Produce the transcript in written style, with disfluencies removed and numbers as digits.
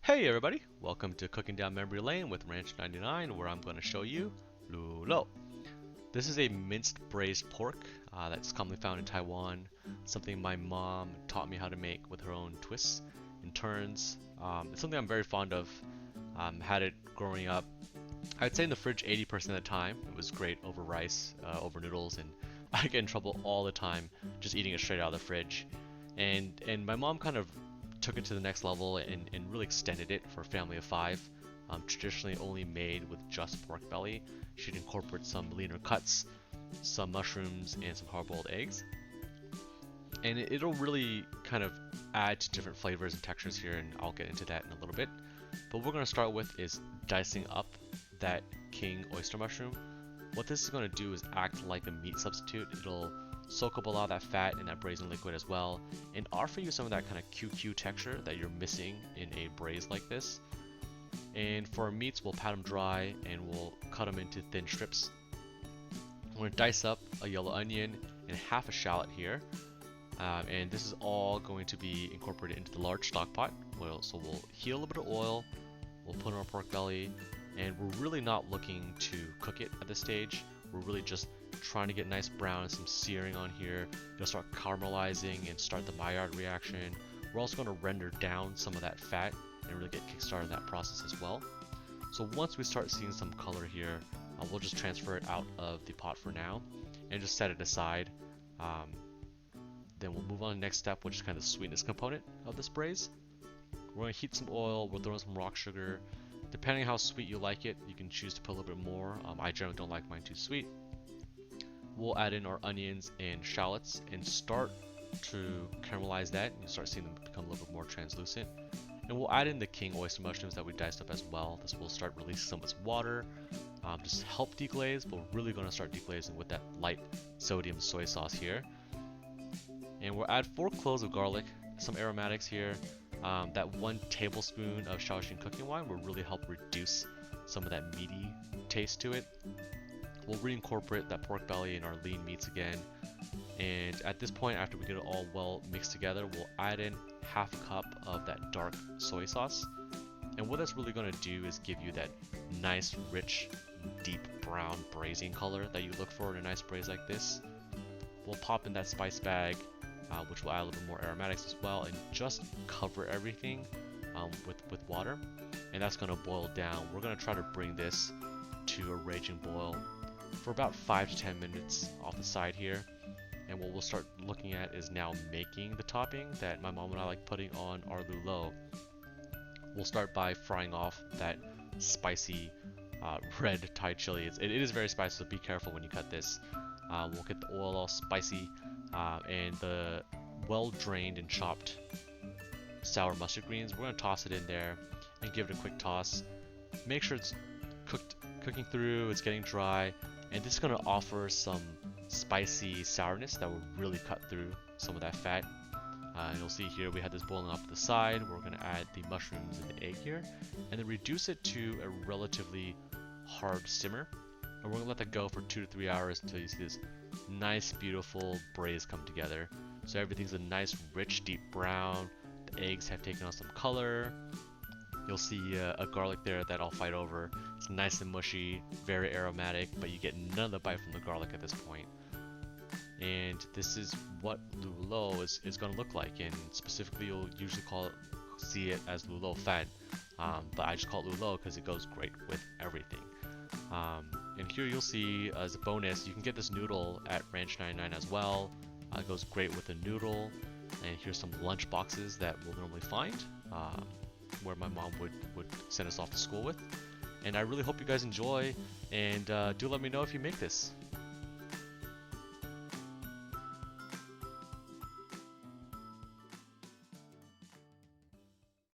Hey everybody, welcome to Cooking Down Memory Lane with Ranch 99, where I'm going to show you LuRou. This is a minced braised pork that's commonly found in Taiwan, something my mom taught me how to make with her own twists and turns. It's something I'm very fond of. Had it growing up. I'd say in the fridge 80% of the time. It was great over rice, over noodles, and I get in trouble all the time just eating it straight out of the fridge. And my mom kind of took it to the next level and really extended it for a family of five. Traditionally only made with just pork belly. She'd incorporate some leaner cuts, some mushrooms, and some hard-boiled eggs. And it'll really kind of add to different flavors and textures here, and I'll get into that in a little bit. But what we're going to start with is dicing up that king oyster mushroom. What this is going to do is act like a meat substitute. It'll soak up a lot of that fat and that braising liquid as well, and offer you some of that kind of QQ texture that you're missing in a braise like this. And for our meats, we'll pat them dry and we'll cut them into thin strips. We're going to dice up a yellow onion and half a shallot here, and this is all going to be incorporated into the large stock pot. So we'll heat a little bit of oil, we'll put in our pork belly, and we're really not looking to cook it at this stage. We're really just trying to get nice brown and some searing on here. It'll start caramelizing and start the Maillard reaction. We're also going to render down some of that fat and really get kickstarted in that process as well. So once we start seeing some color here, we'll just transfer it out of the pot for now and just set it aside. Then we'll move on to the next step, which is kind of the sweetness component of this braise. We're going to heat some oil, we'll throw in some rock sugar. Depending on how sweet you like it, you can choose to put a little bit more. I generally don't like mine too sweet. We'll add in our onions and shallots and start to caramelize that. You start seeing them become a little bit more translucent. And we'll add in the king oyster mushrooms that we diced up as well. This will start releasing some of its water, just help deglaze, but we're really going to start deglazing with that light sodium soy sauce here. And we'll add 4 cloves of garlic, some aromatics here. That 1 tablespoon of Shaoshing Cooking Wine will really help reduce some of that meaty taste to it. We'll reincorporate that pork belly and our lean meats again. And at this point, after we get it all well mixed together, we'll add in half a cup of that dark soy sauce. And what that's really going to do is give you that nice, rich, deep brown braising color that you look for in a nice braise like this. We'll pop in that spice bag, which will add a little bit more aromatics as well, and just cover everything with water. And that's going to boil down. We're going to try to bring this to a raging boil for about 5 to 10 minutes off the side here. And what we'll start looking at is now making the topping that my mom and I like putting on our LuRou. We'll start by frying off that spicy red Thai chili. It is very spicy, so be careful when you cut this. We'll get the oil all spicy and the well drained and chopped sour mustard greens. We're going to toss it in there and give it a quick toss. Make sure it's cooking through, it's getting dry, and this is going to offer some spicy sourness that will really cut through some of that fat. You'll see here we had this boiling off to the side. We're going to add the mushrooms and the egg here, and then reduce it to a relatively hard simmer. And we're going to let that go for 2 to 3 hours until you see this nice, beautiful braise come together. So everything's a nice, rich, deep brown. The eggs have taken on some color. You'll see a garlic there that I'll fight over. It's nice and mushy, very aromatic, but you get none of the bite from the garlic at this point. And this is what LuRou is going to look like. And specifically, you'll usually see it as LuRou fan, but I just call it LuRou because it goes great with everything. And here you'll see, as a bonus, you can get this noodle at Ranch 99 as well. It goes great with a noodle. And here's some lunch boxes that we'll normally find, where my mom would send us off to school with. And I really hope you guys enjoy, and do let me know if you make this.